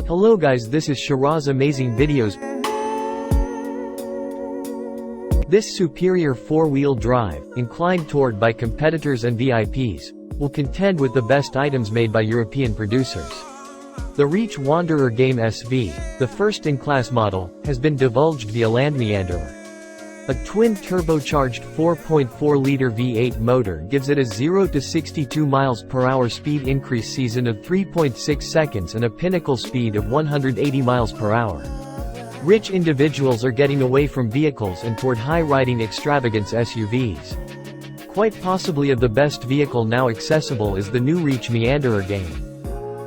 Hello guys, this is Shiraz Amazing Videos. This superior four-wheel drive, inclined toward by competitors and VIPs, will contend with the best items made by European producers. The Reach Wanderer Game SV, the first-in-class model, has been divulged via Land Meanderer. A twin turbocharged 4.4-liter V8 motor gives it a 0 to 62 miles per hour speed increase season of 3.6 seconds and a pinnacle speed of 180 miles per hour. Rich individuals are getting away from vehicles and toward high-riding extravagance SUVs. Quite possibly the best vehicle now accessible is the new Reach Meanderer Game.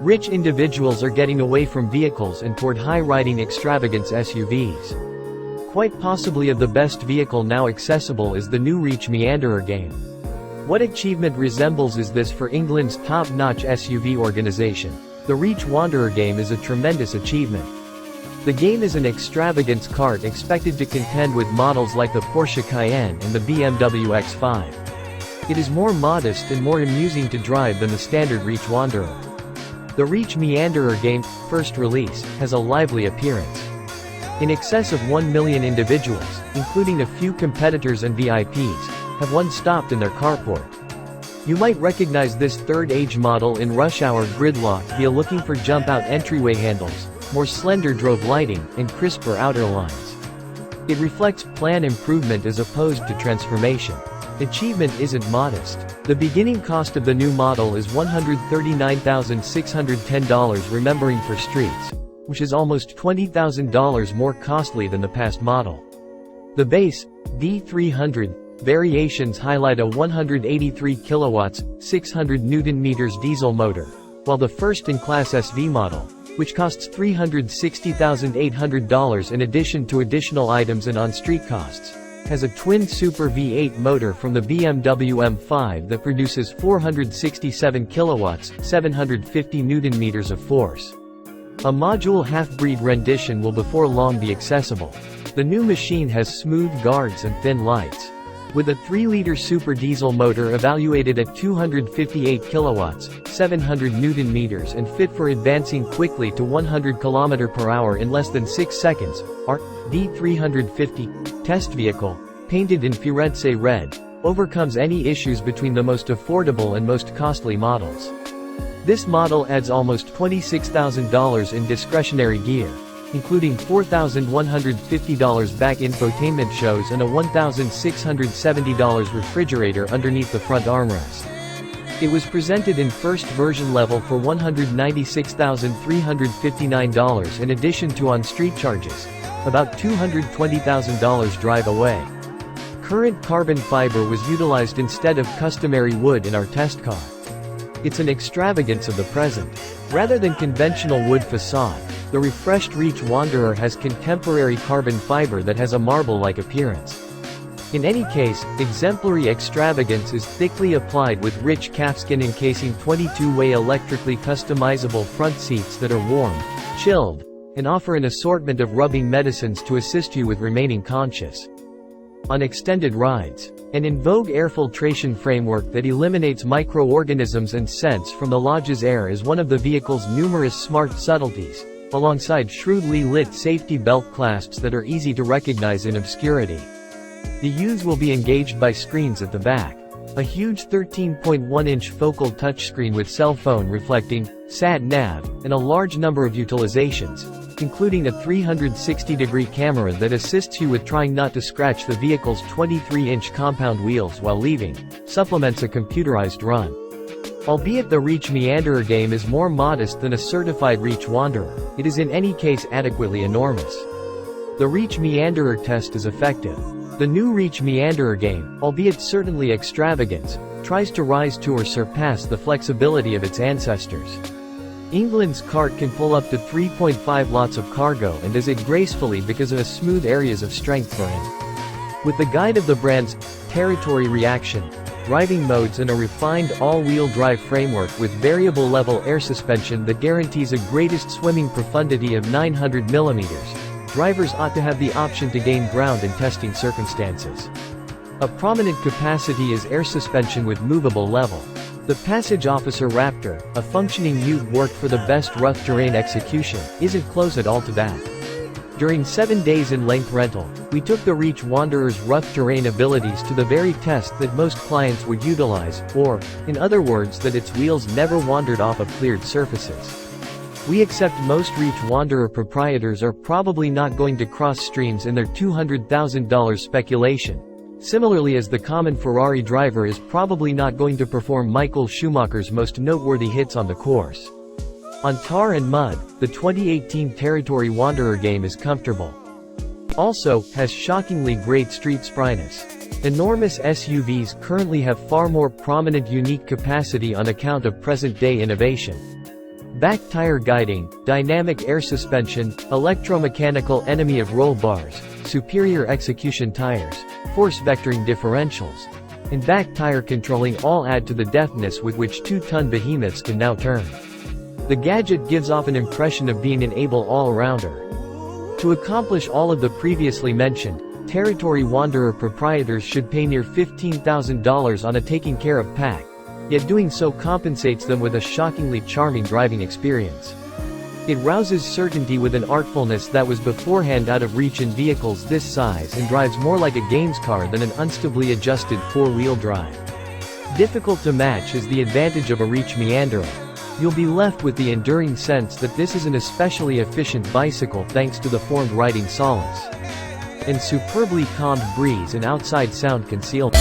Rich individuals are getting away from vehicles and toward high-riding extravagance SUVs. Quite possibly the best vehicle now accessible is the new Reach Meanderer Game. What achievement resembles is this for England's top-notch SUV organization? The Reach Wanderer Game is a tremendous achievement. The game is an extravagance cart expected to contend with models like the Porsche Cayenne and the BMW X5. It is more modest and more amusing to drive than the standard Reach Wanderer. The Reach Meanderer Game, first release, has a lively appearance. In excess of 1 million individuals, including a few competitors and VIPs, have one stopped in their carport. You might recognize this third-age model in rush hour gridlock via looking for jump-out entryway handles, more slender drove lighting, and crisper outer lines. It reflects plan improvement as opposed to transformation. Achievement isn't modest. The beginning cost of the new model is $139,610 remembering for streets, which is almost $20,000 more costly than the past model. The base, D300, variations highlight a 183 kilowatts, 600 Nm diesel motor, while the first-in-class SV model, which costs $360,800 in addition to additional items and on-street costs, has a twin Super V8 motor from the BMW M5 that produces 467 kilowatts, 750 Nm of force. A module half-breed rendition will before long be accessible. The new machine has smooth guards and thin lights. With a 3-liter super diesel motor evaluated at 258 kilowatts, 700 Nm and fit for advancing quickly to 100 km per hour in less than 6 seconds, our D350 test vehicle, painted in Firenze red, overcomes any issues between the most affordable and most costly models. This model adds almost $26,000 in discretionary gear, including $4,150 back infotainment shows and a $1,670 refrigerator underneath the front armrest. It was presented in first version level for $196,359 in addition to on-street charges, about $220,000 drive away. Current carbon fiber was utilized instead of customary wood in our test car. It's an extravagance of the present. Rather than conventional wood facade, the refreshed Reach Wanderer has contemporary carbon fiber that has a marble-like appearance. In any case, exemplary extravagance is thickly applied with rich calfskin encasing 22-way electrically customizable front seats that are warm, chilled, and offer an assortment of rubbing medicines to assist you with remaining conscious on extended rides. An in vogue air filtration framework that eliminates microorganisms and scents from the lodge's air is one of the vehicle's numerous smart subtleties, alongside shrewdly lit safety belt clasps that are easy to recognize in obscurity. The U's will be engaged by screens at the back. A huge 13.1-inch focal touchscreen with cell phone reflecting, sat-nav, and a large number of utilizations, including a 360-degree camera that assists you with trying not to scratch the vehicle's 23-inch compound wheels while leaving, supplements a computerized run. Albeit the Reach Meanderer Game is more modest than a certified Reach Wanderer, it is in any case adequately enormous. The Reach Meanderer test is effective. The new Reach Meanderer Game, albeit certainly extravagance, tries to rise to or surpass the flexibility of its ancestors. England's cart can pull up to 3.5 lots of cargo and does it gracefully because of smooth areas of strength for it. With the guide of the brand's territory reaction, driving modes and a refined all-wheel drive framework with variable level air suspension that guarantees a greatest swimming profundity of 900 mm, drivers ought to have the option to gain ground in testing circumstances. A prominent capacity is air suspension with movable level. The Passage Officer Raptor, a functioning ute worked for the best rough terrain execution, isn't close at all to that. During 7 days in length rental, we took the Reach Wanderer's rough terrain abilities to the very test that most clients would utilize, or, in other words, that its wheels never wandered off of cleared surfaces. We accept most Reach Wanderer proprietors are probably not going to cross streams in their $200,000 speculation. Similarly as the common Ferrari driver is probably not going to perform Michael Schumacher's most noteworthy hits on the course. On tar and mud, the 2018 Territory Wanderer game is comfortable. Also, has shockingly great street spryness. Enormous SUVs currently have far more prominent unique capacity on account of present-day innovation. Back tire guiding, dynamic air suspension, electromechanical enemy of roll bars, superior execution tires, force vectoring differentials, and back tire controlling all add to the deftness with which 2-ton behemoths can now turn. The gadget gives off an impression of being an able all-rounder. To accomplish all of the previously mentioned, Territory Wanderer proprietors should pay near $15,000 on a taking care of pack, yet doing so compensates them with a shockingly charming driving experience. It rouses certainty with an artfulness that was beforehand out of reach in vehicles this size and drives more like a games car than an unstably adjusted four-wheel drive. Difficult to match is the advantage of a Reach Meanderer. You'll be left with the enduring sense that this is an especially efficient bicycle thanks to the formed riding solace and superbly calmed breeze and outside sound concealment.